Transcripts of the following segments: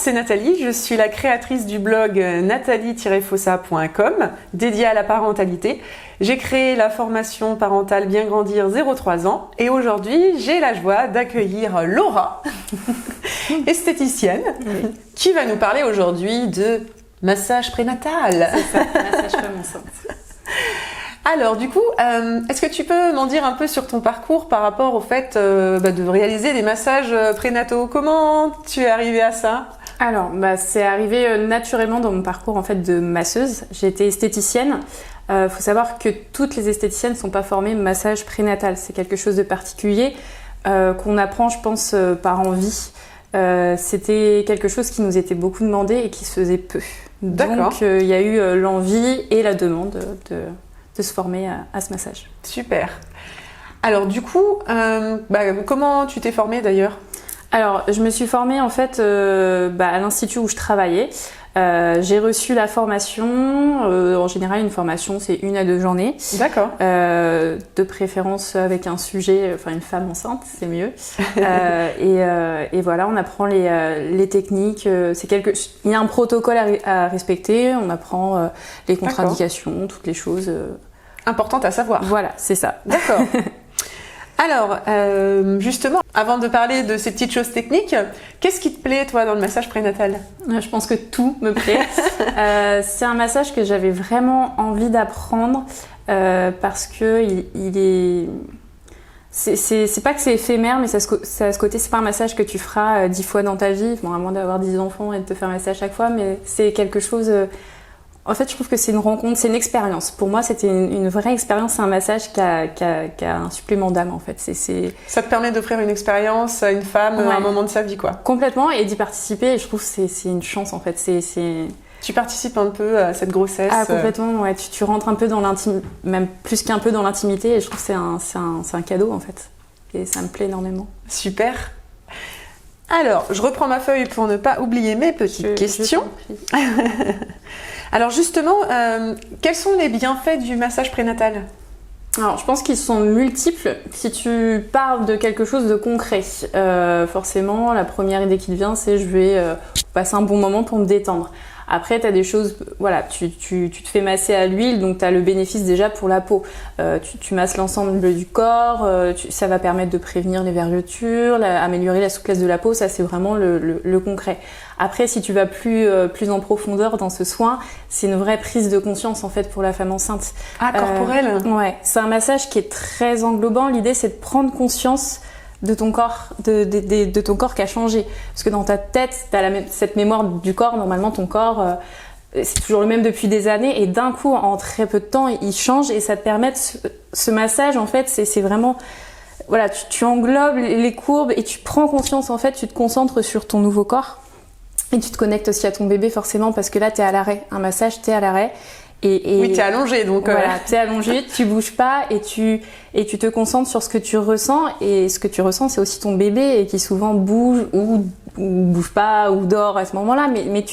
c'est Nathalie, je suis la créatrice du blog nathalie-fossa.com dédié à la parentalité. J'ai créé la formation parentale Bien Grandir 0-3 ans et aujourd'hui j'ai la joie d'accueillir Laura, esthéticienne, qui va nous parler aujourd'hui de massage prénatal. C'est ça, massage femme enceinte. Alors du coup, est-ce que tu peux m'en dire un peu sur ton parcours par rapport au fait de réaliser des massages prénataux? Comment tu es arrivée à ça? Alors, c'est arrivé naturellement dans mon parcours en fait de masseuse. J'ai été esthéticienne. Faut savoir que toutes les esthéticiennes ne sont pas formées massage prénatal. C'est quelque chose de particulier qu'on apprend, je pense, par envie. C'était quelque chose qui nous était beaucoup demandé et qui se faisait peu. Donc, il y a eu l'envie et la demande de se former à ce massage. Super. Alors du coup, comment tu t'es formée d'ailleurs? Alors, je me suis formée en fait à l'institut où je travaillais. J'ai reçu la formation. En général, une formation, c'est 1 à 2 journées. D'accord. De préférence avec un sujet, une femme enceinte, c'est mieux. Et voilà, on apprend les techniques. Il y a un protocole à respecter. On apprend les contre-indications, toutes les choses importantes à savoir. Voilà, c'est ça. D'accord. Alors, justement, avant de parler de ces petites choses techniques, qu'est-ce qui te plaît, toi, dans le massage prénatal? Je pense que tout me plaît. C'est un massage que j'avais vraiment envie d'apprendre parce que il est... C'est pas que c'est éphémère, mais ça a ce côté, c'est pas un massage que tu feras 10 fois dans ta vie, à moins d'avoir 10 enfants et de te faire masser à chaque fois, mais c'est quelque chose... En fait, je trouve que c'est une rencontre, c'est une expérience. Pour moi, c'était une vraie expérience. C'est un massage qui a un supplément d'âme, en fait. Ça te permet d'offrir une expérience à une femme à un moment de sa vie, quoi. Complètement, et d'y participer. Et je trouve que c'est une chance, en fait. Tu participes un peu à cette grossesse. Ah, complètement, ouais. Tu rentres un peu dans l'intimité, même plus qu'un peu dans l'intimité. Et je trouve que c'est un cadeau, en fait. Et ça me plaît énormément. Super. Alors, je reprends ma feuille pour ne pas oublier mes petites questions. Alors justement, quels sont les bienfaits du massage prénatal? Alors, je pense qu'ils sont multiples. Si tu parles de quelque chose de concret, forcément, la première idée qui te vient, c'est je vais passer un bon moment pour me détendre. Après, tu as des choses, voilà, tu te fais masser à l'huile, donc tu as le bénéfice déjà pour la peau. Tu masses l'ensemble du corps, ça va permettre de prévenir les vergetures, améliorer la souplesse de la peau, ça c'est vraiment le concret. Après, si tu vas plus en profondeur dans ce soin, c'est une vraie prise de conscience en fait pour la femme enceinte. Ah, corporelle? Ouais, c'est un massage qui est très englobant. L'idée, c'est de prendre conscience de ton corps, de ton corps qui a changé. Parce que dans ta tête, tu as cette mémoire du corps. Normalement, ton corps, c'est toujours le même depuis des années. Et d'un coup, en très peu de temps, il change. Et ça te permet, ce massage, en fait, c'est vraiment... Voilà, tu englobes les courbes et tu prends conscience, en fait, tu te concentres sur ton nouveau corps. Et tu te connectes aussi à ton bébé, forcément, parce que là, tu es à l'arrêt. Un massage, tu es à l'arrêt. Oui, t'es allongée, donc... Voilà, t'es allongée, tu bouges pas et tu te concentres sur ce que tu ressens. Et ce que tu ressens, c'est aussi ton bébé et qui souvent bouge ou bouge pas ou dort à ce moment-là. Mais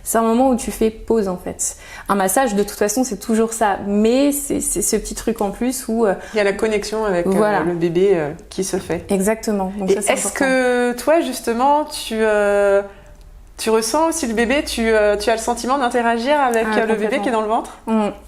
c'est un moment où tu fais pause, en fait. Un massage, de toute façon, c'est toujours ça. Mais c'est ce petit truc en plus où... il y a la connexion avec le bébé qui se fait. Exactement. Donc, ça, c'est est-ce que toi, justement, tu ressens aussi le bébé, tu as le sentiment d'interagir avec le bébé qui est dans le ventre?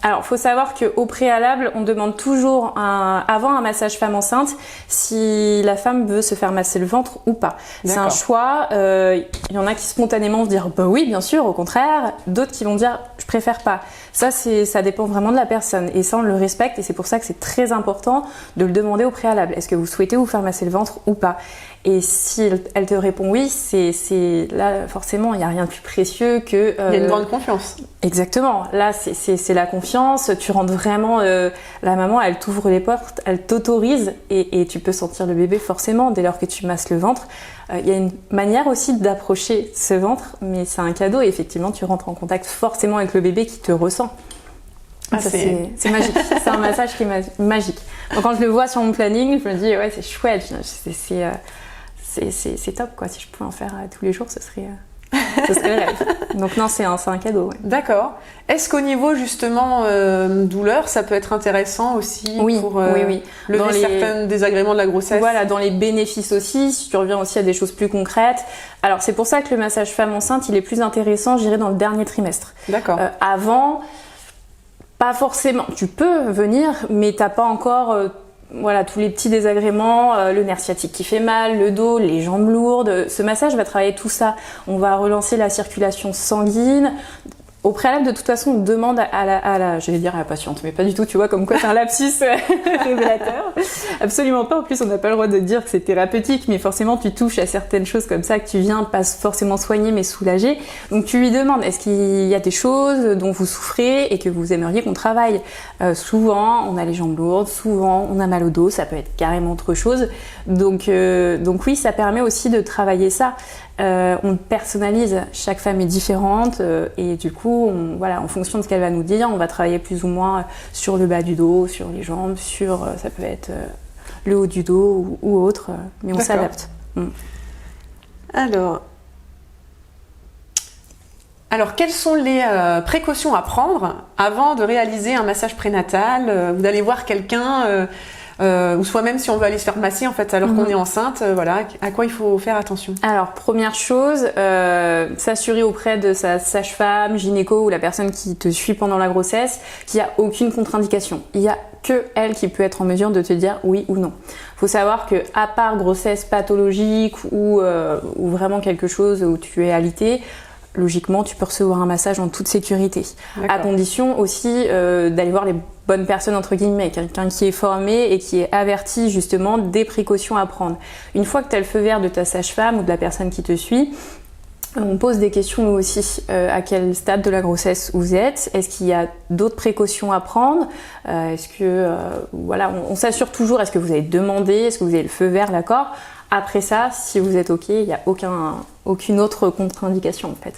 Alors, faut savoir qu'au préalable, on demande toujours, avant un massage femme enceinte, si la femme veut se faire masser le ventre ou pas. C'est un choix. Il y en a qui spontanément vont dire bah oui, bien sûr, au contraire. D'autres qui vont dire je préfère pas. Ça dépend vraiment de la personne. Et ça, on le respecte. Et c'est pour ça que c'est très important de le demander au préalable. Est-ce que vous souhaitez vous faire masser le ventre ou pas? Et si elle te répond oui, c'est là forcément il n'y a rien de plus précieux que... il y a une grande confiance. Exactement. Là c'est la confiance. Tu rentres vraiment... la maman elle t'ouvre les portes, elle t'autorise et tu peux sentir le bébé forcément dès lors que tu masses le ventre. Il y a une manière aussi d'approcher ce ventre, mais c'est un cadeau et effectivement tu rentres en contact forcément avec le bébé qui te ressent. C'est magique. C'est un massage qui est magique. Donc quand je le vois sur mon planning, je me dis ouais c'est chouette. C'est top quoi. Si je pouvais en faire tous les jours, ce serait Ce serait le rêve. Donc non, c'est un cadeau. Ouais. D'accord. Est-ce qu'au niveau justement douleur, ça peut être intéressant aussi oui, pour oui. lever certains désagréments de la grossesse? Voilà, dans les bénéfices aussi, si tu reviens aussi à des choses plus concrètes. Alors c'est pour ça que le massage femme enceinte, il est plus intéressant, je dirais, dans le dernier trimestre. D'accord. Avant, pas forcément. Tu peux venir, mais t'as pas encore voilà, tous les petits désagréments, le nerf sciatique qui fait mal, le dos, les jambes lourdes. Ce massage va travailler tout ça. On va relancer la circulation sanguine. Au préalable, de toute façon, on demande j'allais dire à la patiente, mais pas du tout, tu vois, comme quoi c'est un lapsus révélateur. Absolument pas. En plus, on n'a pas le droit de dire que c'est thérapeutique, mais forcément, tu touches à certaines choses comme ça que tu viens pas forcément soigner, mais soulager. Donc, tu lui demandes, est-ce qu'il y a des choses dont vous souffrez et que vous aimeriez qu'on travaille? Souvent, on a les jambes lourdes, souvent, on a mal au dos, ça peut être carrément autre chose. Donc oui, ça permet aussi de travailler ça. On personnalise, chaque femme est différente et du coup, en fonction de ce qu'elle va nous dire, on va travailler plus ou moins sur le bas du dos, sur les jambes, ça peut être le haut du dos ou autre, mais on s'adapte. Alors, quelles sont les précautions à prendre avant de réaliser un massage prénatal, ou d'aller voir quelqu'un ou soit même si on veut aller se faire masser en fait alors qu'on est enceinte, voilà, à quoi il faut faire attention? Alors première chose, s'assurer auprès de sa sage-femme, gynéco ou la personne qui te suit pendant la grossesse qu'il n'y a aucune contre-indication. Il n'y a que elle qui peut être en mesure de te dire oui ou non. Faut savoir que à part grossesse pathologique ou vraiment quelque chose où tu es alité, logiquement, tu peux recevoir un massage en toute sécurité. À condition aussi d'aller voir les bonnes personnes, entre guillemets, quelqu'un qui est formé et qui est averti justement des précautions à prendre. Une fois que tu as le feu vert de ta sage-femme ou de la personne qui te suit, on pose des questions nous aussi. À quel stade de la grossesse vous êtes? Est-ce qu'il y a d'autres précautions à prendre? Est-ce que on s'assure toujours, est-ce que vous avez demandé, est-ce que vous avez le feu vert, d'accord? Après ça, si vous êtes OK, il n'y a aucune autre contre-indication en fait.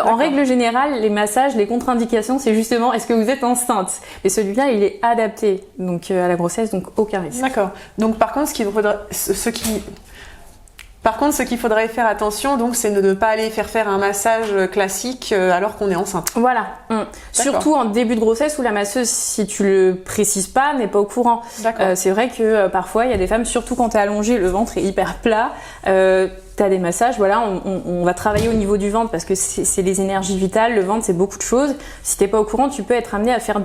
En règle générale, les massages, les contre-indications, c'est justement est-ce que vous êtes enceinte? Et celui-là, il est adapté donc à la grossesse, donc aucun risque. D'accord. Donc par contre, ce qu'il faudrait faire attention, donc, c'est de ne pas aller faire un massage classique alors qu'on est enceinte. Voilà. Surtout en début de grossesse où la masseuse, si tu le précises pas, n'est pas au courant. C'est vrai que parfois, il y a des femmes, surtout quand t'es allongée, le ventre est hyper plat. T'as des massages, on va travailler au niveau du ventre parce que c'est les énergies vitales. Le ventre, c'est beaucoup de choses. Si t'es pas au courant, tu peux être amené à faire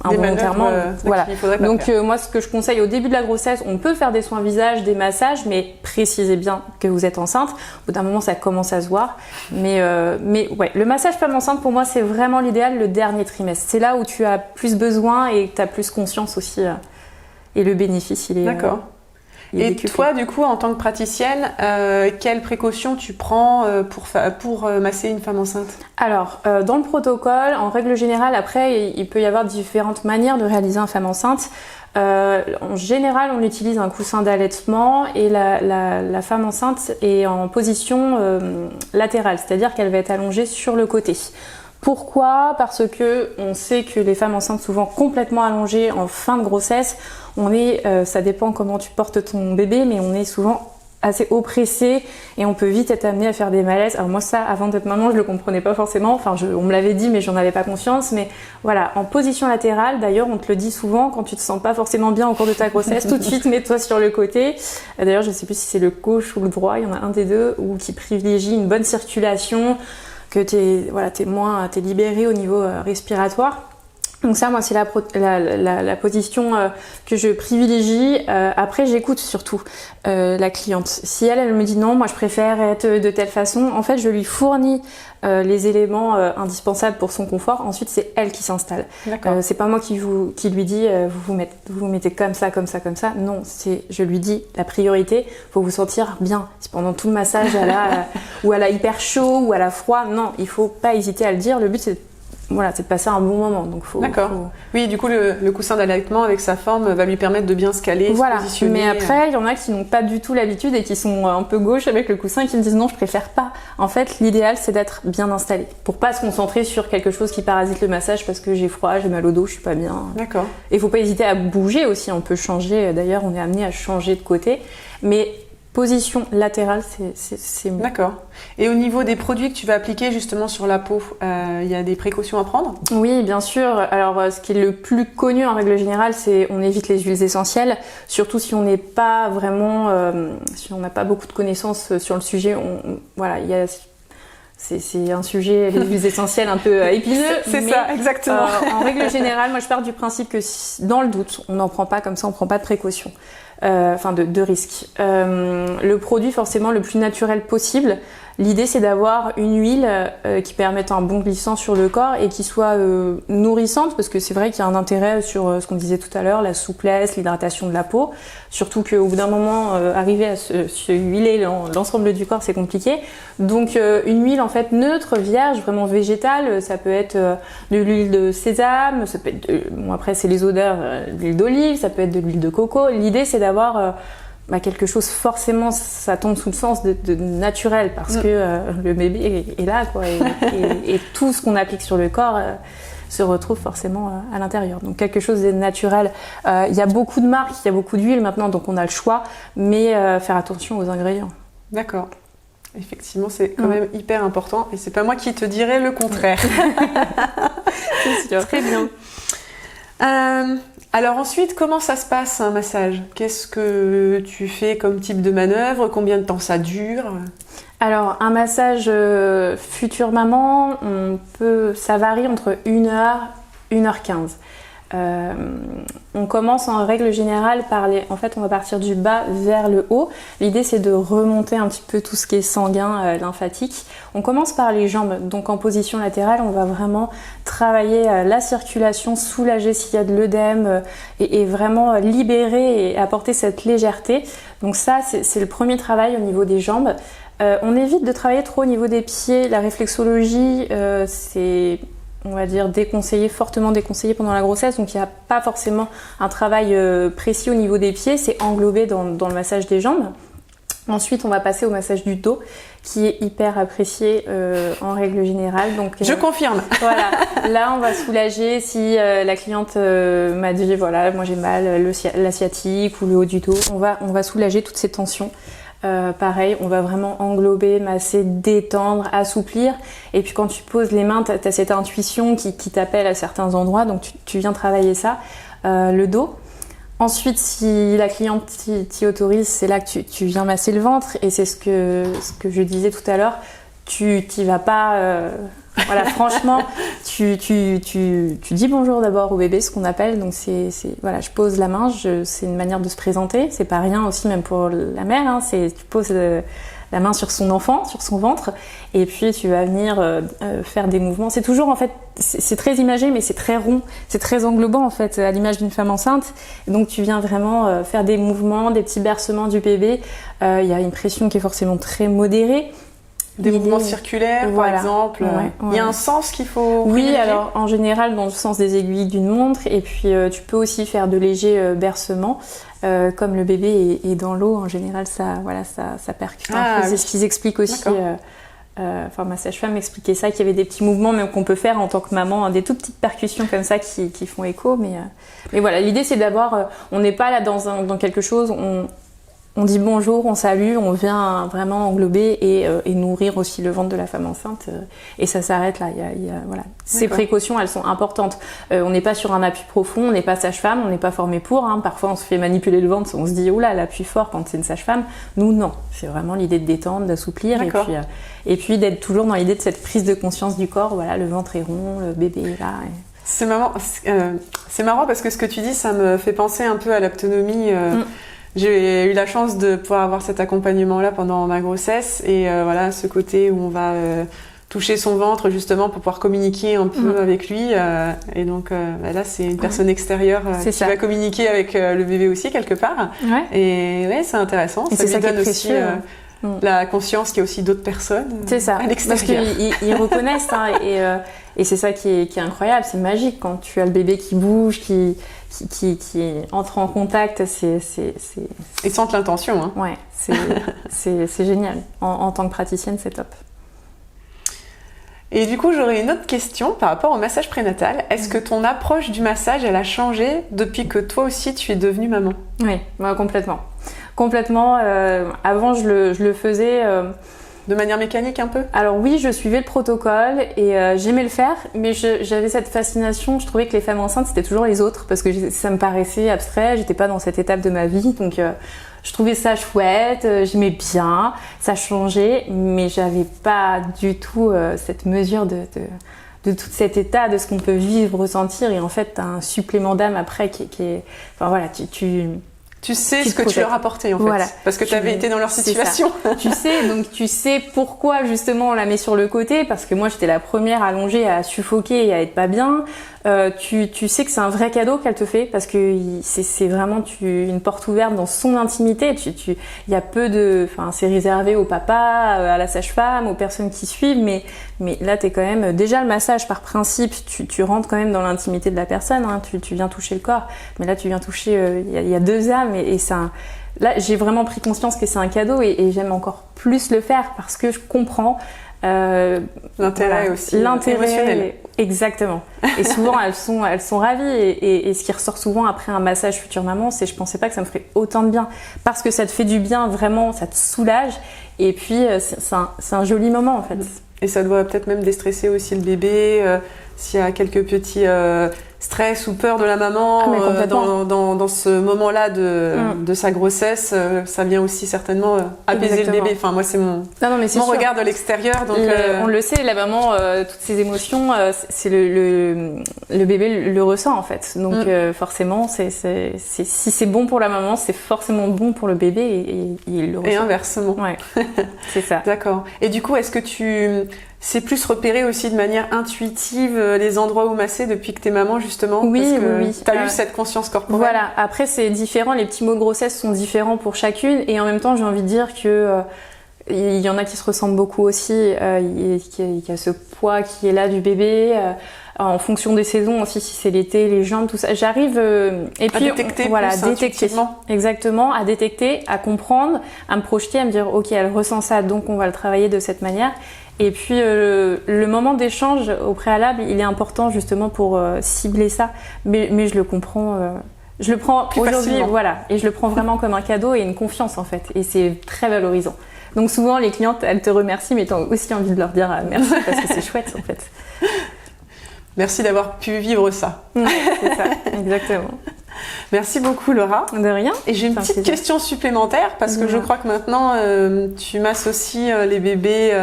involontairement. Donc moi, ce que je conseille au début de la grossesse, on peut faire des soins visage, des massages, mais précisez bien que vous êtes enceinte. Au bout d'un moment, ça commence à se voir. Mais ouais, le massage femme enceinte, pour moi, c'est vraiment l'idéal, le dernier trimestre. C'est là où tu as plus besoin et tu as plus conscience aussi. Et le bénéfice, il est... D'accord. Et toi, du coup, en tant que praticienne, quelles précautions tu prends pour masser une femme enceinte? Alors, dans le protocole, en règle générale, après, il peut y avoir différentes manières de réaliser une femme enceinte. En général, on utilise un coussin d'allaitement et la femme enceinte est en position latérale, c'est-à-dire qu'elle va être allongée sur le côté. Pourquoi? Parce que on sait que les femmes enceintes, souvent complètement allongées en fin de grossesse, ça dépend comment tu portes ton bébé, mais on est souvent assez oppressé et on peut vite être amené à faire des malaises. Alors moi ça, avant d'être maman, je le comprenais pas forcément. On me l'avait dit, mais j'en avais pas conscience. Mais voilà, en position latérale, d'ailleurs, on te le dit souvent quand tu te sens pas forcément bien au cours de ta grossesse, tout de suite mets-toi sur le côté. D'ailleurs, je sais plus si c'est le gauche ou le droit, il y en a un des deux, ou qui privilégie une bonne circulation, que t'es libéré au niveau respiratoire. Donc ça, moi, c'est la position que je privilégie. Après, j'écoute surtout la cliente. Si elle me dit non, moi, je préfère être de telle façon, en fait, je lui fournis les éléments indispensables pour son confort. Ensuite, c'est elle qui s'installe. C'est pas moi qui lui dis vous vous mettez comme ça, comme ça, comme ça. Non, je lui dis la priorité, faut vous sentir bien. Si pendant tout le massage, ou elle a hyper chaud, ou elle a froid, non, il faut pas hésiter à le dire. Le but, c'est de passer un bon moment. Donc Oui, du coup, le coussin d'allaitement avec sa forme va lui permettre de bien se caler, se positionner. Mais après, il y en a qui n'ont pas du tout l'habitude et qui sont un peu gauche avec le coussin et qui me disent non, je préfère pas. En fait, l'idéal, c'est d'être bien installé pour pas se concentrer sur quelque chose qui parasite le massage parce que j'ai froid, j'ai mal au dos, je suis pas bien. D'accord. Et faut pas hésiter à bouger aussi. On peut changer. D'ailleurs, on est amené à changer de côté. Mais position latérale, c'est mieux. D'accord. Et au niveau des produits que tu vas appliquer justement sur la peau, il y a des précautions à prendre? Oui, bien sûr. Alors, ce qui est le plus connu en règle générale, c'est on évite les huiles essentielles, surtout si on n'est pas vraiment, si on n'a pas beaucoup de connaissances sur le sujet. Voilà, c'est un sujet, les huiles essentielles, un peu épineux. C'est ça, exactement. En règle générale, moi je pars du principe que dans le doute, on n'en prend pas comme ça, on prend pas de précautions, de risques. Le produit forcément le plus naturel possible. L'idée c'est d'avoir une huile qui permette un bon glissant sur le corps et qui soit nourrissante, parce que c'est vrai qu'il y a un intérêt sur ce qu'on disait tout à l'heure, la souplesse, l'hydratation de la peau. Surtout qu'au bout d'un moment, arriver à se huiler l'ensemble du corps, c'est compliqué. Donc une huile en fait neutre, vierge, vraiment végétale, ça peut être de l'huile de sésame, ça peut être après c'est les odeurs, de l'huile d'olive, ça peut être de l'huile de coco. L'idée c'est d'avoir quelque chose, forcément ça tombe sous le sens de naturel, parce que le bébé est là quoi, et tout ce qu'on applique sur le corps se retrouve forcément à l'intérieur. Donc quelque chose de naturel. Il y a beaucoup de marques, il y a beaucoup d'huile maintenant, donc on a le choix, mais faire attention aux ingrédients. D'accord. Effectivement, c'est quand même hyper important, et c'est pas moi qui te dirai le contraire. C'est sûr. Très bien. Alors ensuite, comment ça se passe un massage? Qu'est-ce que tu fais comme type de manœuvre? Combien de temps ça dure? Alors un massage future maman, ça varie entre 1h, 1h15. On commence en règle générale en fait on va partir du bas vers le haut. L'idée c'est de remonter un petit peu tout ce qui est sanguin, lymphatique. On commence par les jambes, donc en position latérale on va vraiment travailler la circulation, soulager s'il y a de l'œdème et vraiment libérer et apporter cette légèreté. Donc ça c'est le premier travail au niveau des jambes. On évite de travailler trop au niveau des pieds. La réflexologie c'est, on va dire, fortement déconseillé pendant la grossesse, donc il n'y a pas forcément un travail précis au niveau des pieds, c'est englobé dans le massage des jambes. Ensuite, on va passer au massage du dos, qui est hyper apprécié en règle générale. Donc, je confirme. Voilà, là on va soulager si la cliente m'a dit voilà, moi j'ai mal la sciatique ou le haut du dos, on va soulager toutes ces tensions. Pareil, on va vraiment englober, masser, détendre, assouplir. Et puis quand tu poses les mains, tu as cette intuition qui t'appelle à certains endroits, donc tu viens travailler ça. Le dos. Ensuite, si la cliente t'y autorise, c'est là que tu viens masser le ventre. Et c'est ce que je disais tout à l'heure, tu t'y vas pas... Voilà, franchement, tu dis bonjour d'abord au bébé, ce qu'on appelle. Donc voilà, je pose la main, c'est une manière de se présenter. C'est pas rien aussi, même pour la mère. Hein, tu poses la main sur son enfant, sur son ventre, et puis tu vas venir faire des mouvements. C'est toujours en fait, c'est très imagé, mais c'est très rond, c'est très englobant en fait, à l'image d'une femme enceinte. Et donc tu viens vraiment faire des mouvements, des petits bercements du bébé. Il y a une pression qui est forcément très modérée. Des mouvements circulaires, voilà, par exemple. Ouais. Il y a un sens qu'il faut privilégier. Oui, alors en général dans le sens des aiguilles d'une montre. Et puis tu peux aussi faire de légers bercements. Comme le bébé est dans l'eau, en général, ça percute un peu. C'est ce qu'ils expliquent aussi. Ma sage-femme m'expliquait ça, qu'il y avait des petits mouvements même qu'on peut faire en tant que maman, des toutes petites percussions comme ça qui font écho. Mais voilà, l'idée c'est d'avoir... on n'est pas là dans quelque chose... On dit bonjour, on salue, on vient vraiment englober et nourrir aussi le ventre de la femme enceinte. Et ça s'arrête là. Voilà. Ces précautions, elles sont importantes. On n'est pas sur un appui profond, on n'est pas sage-femme, on n'est pas formé pour. Hein. Parfois, on se fait manipuler le ventre, on se dit oula, l'appui fort quand c'est une sage-femme. Nous, non. C'est vraiment l'idée de détendre, d'assouplir. Et puis d'être toujours dans l'idée de cette prise de conscience du corps. Voilà, le ventre est rond, le bébé est là. C'est marrant parce que ce que tu dis, ça me fait penser un peu à l'autonomie. J'ai eu la chance de pouvoir avoir cet accompagnement-là pendant ma grossesse et voilà, ce côté où on va toucher son ventre justement pour pouvoir communiquer un peu avec lui et donc là c'est une personne extérieure qui va communiquer avec le bébé aussi quelque part et ouais, c'est intéressant, et ça lui donne aussi la conscience qu'il y a aussi d'autres personnes à l'extérieur. Parce qu'ils reconnaissent et c'est ça qui est incroyable, c'est magique quand tu as le bébé qui bouge, qui entre en contact, Ils sentent l'intention. Hein. Ouais, c'est génial. En tant que praticienne, c'est top. Et du coup, j'aurais une autre question par rapport au massage prénatal. Est-ce que ton approche du massage, elle a changé depuis que toi aussi tu es devenue maman? Oui, complètement. Complètement. Avant, je le faisais. De manière mécanique un peu? Alors oui, je suivais le protocole et j'aimais le faire, mais j'avais cette fascination. Je trouvais que les femmes enceintes, c'était toujours les autres parce que ça me paraissait abstrait. J'étais pas dans cette étape de ma vie, donc je trouvais ça chouette. J'aimais bien, ça changeait, mais j'avais pas du tout cette mesure de tout cet état, de ce qu'on peut vivre, ressentir. Et en fait, t'as un supplément d'âme après qui est... Enfin voilà, tu sais ce que tu leur apportais en fait, voilà. Parce que tu avais été dans leur situation. Tu sais, donc tu sais pourquoi justement on la met sur le côté, parce que moi j'étais la première allongée à suffoquer et à être pas bien. Tu sais que c'est un vrai cadeau qu'elle te fait, parce que c'est vraiment une porte ouverte dans son intimité. Il y a peu de, enfin c'est réservé au papa, à la sage-femme, aux personnes qui suivent, mais là t'es quand même déjà le massage par principe, tu rentres quand même dans l'intimité de la personne, hein, tu viens toucher le corps, mais là tu viens toucher, il y a deux âmes et ça. Là j'ai vraiment pris conscience que c'est un cadeau et j'aime encore plus le faire parce que je comprends. L'intérêt aussi, émotionnel. Exactement. Et souvent elles sont ravies et ce qui ressort souvent après un massage future maman, c'est je pensais pas que ça me ferait autant de bien parce que ça te fait du bien vraiment, ça te soulage et puis c'est un joli moment en fait. Et ça doit peut-être même déstresser aussi le bébé s'il y a quelques petits stress ou peur de la maman dans ce moment-là de sa grossesse, ça vient aussi certainement apaiser Exactement. Le bébé. Enfin, moi, c'est mon regard de l'extérieur. Donc, on le sait, la maman, toutes ces émotions, c'est le bébé le ressent en fait. Donc forcément, si c'est bon pour la maman, c'est forcément bon pour le bébé et il le ressent. Et inversement. Ouais, c'est ça. D'accord. Et du coup, est-ce que tu sais plus repérer aussi de manière intuitive les endroits où masser depuis que t'es maman justement? Oui, parce que oui. T'as eu cette conscience corporelle. Voilà. Après, c'est différent. Les petits mots de grossesse sont différents pour chacune. Et en même temps, j'ai envie de dire que il y en a qui se ressemblent beaucoup aussi. Il y a ce poids qui est là du bébé. En fonction des saisons aussi, si c'est l'été, les jambes, tout ça. J'arrive et puis à détecter exactement, à détecter, à comprendre, à me projeter, à me dire ok, elle ressent ça, donc on va le travailler de cette manière. Et puis le moment d'échange au préalable, il est important justement pour cibler ça. Mais je le comprends. Je le prends aujourd'hui, voilà, et je le prends vraiment comme un cadeau et une confiance en fait. Et c'est très valorisant. Donc souvent les clientes, elles te remercient, mais t'as aussi envie de leur dire merci parce que c'est chouette en fait. Merci d'avoir pu vivre ça. Ouais, c'est ça, exactement. Merci beaucoup Laura. De rien. Et j'ai une petite question supplémentaire parce que je crois que maintenant tu m'associes les bébés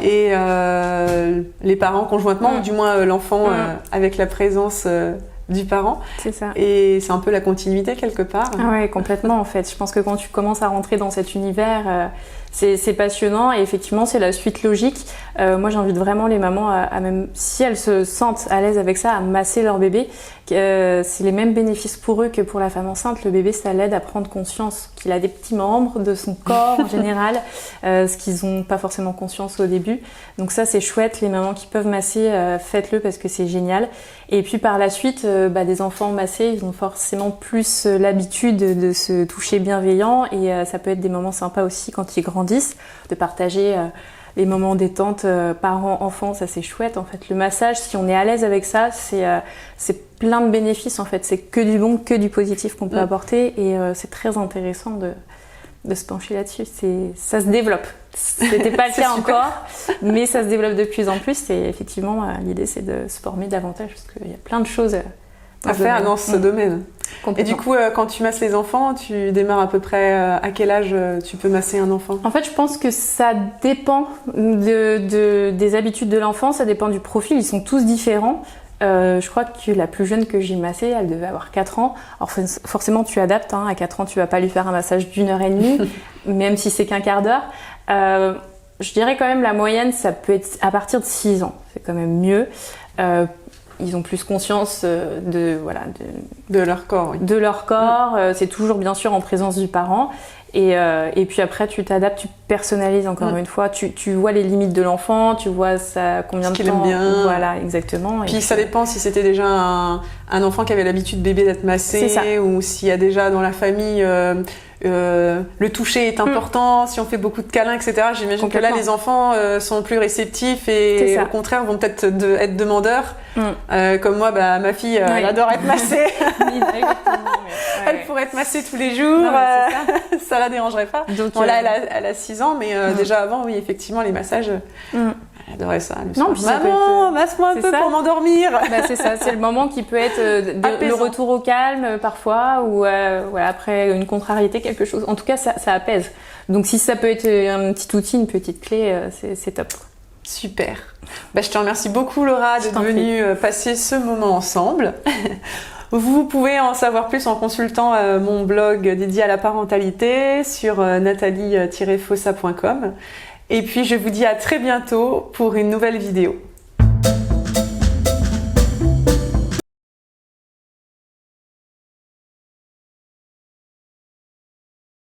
et les parents conjointement, ou du moins l'enfant avec la présence du parent. C'est ça. Et c'est un peu la continuité quelque part. Ah ouais, complètement en fait. Je pense que quand tu commences à rentrer dans cet univers, c'est passionnant et effectivement c'est la suite logique. Moi j'invite vraiment les mamans à même si elles se sentent à l'aise avec ça, à masser leur bébé. C'est les mêmes bénéfices pour eux que pour la femme enceinte. Le bébé, ça l'aide à prendre conscience qu'il a des petits membres de son corps en général, ce qu'ils n'ont pas forcément conscience au début. Donc ça c'est chouette, les mamans qui peuvent masser, faites-le parce que c'est génial. Et puis par la suite, des enfants massés, ils ont forcément plus l'habitude de se toucher bienveillant et ça peut être des moments sympas aussi quand ils grandissent, de partager les moments détente parents-enfants, ça c'est chouette en fait. Le massage, si on est à l'aise avec ça, c'est plein de bénéfices en fait. C'est que du bon, que du positif qu'on peut apporter et c'est très intéressant de se pencher là-dessus. Ça se développe. C'était pas le cas encore, mais ça se développe de plus en plus et effectivement l'idée c'est de se former davantage parce qu'il y a plein de choses à faire dans ce domaine. Et du coup, quand tu masses les enfants, tu démarres à peu près à quel âge tu peux masser un enfant? En fait, je pense que ça dépend des habitudes de l'enfant, ça dépend du profil, ils sont tous différents. Je crois que la plus jeune que j'ai massée, elle devait avoir 4 ans. Alors forcément, tu adaptes. À 4 ans, tu vas pas lui faire un massage d'1h30, même si c'est qu'un quart d'heure. Je dirais quand même la moyenne, ça peut être à partir de 6 ans. C'est quand même mieux. Ils ont plus conscience de leur corps. Oui. De leur corps. C'est toujours bien sûr en présence du parent. Et puis après, tu t'adaptes, tu personnalises encore une fois. Tu vois les limites de l'enfant, tu vois ça, combien de temps. Aime bien. Voilà, exactement. Puis ça dépend si c'était déjà un enfant qui avait l'habitude bébé d'être massé ou s'il y a déjà dans la famille le toucher est important, si on fait beaucoup de câlins, etc. J'imagine que là, les enfants sont plus réceptifs et au contraire vont peut-être être demandeurs. Comme moi, ma fille, elle adore être massée. Elle pourrait être massée tous les jours, ça la dérangerait pas. Donc, bon, là, elle a 6 ans, mais déjà avant, oui, effectivement, les massages... Elle adorait ça. Maman, masse-moi un peu pour m'endormir. C'est ça, c'est le moment qui peut être le retour au calme parfois ou après une contrariété, quelque chose. En tout cas, ça apaise. Donc si ça peut être un petit outil, une petite clé, c'est top. Super. Je te remercie beaucoup Laura d'être venue passer ce moment ensemble. Vous pouvez en savoir plus en consultant mon blog dédié à la parentalité sur nathalie-fossa.com. Et puis je vous dis à très bientôt pour une nouvelle vidéo.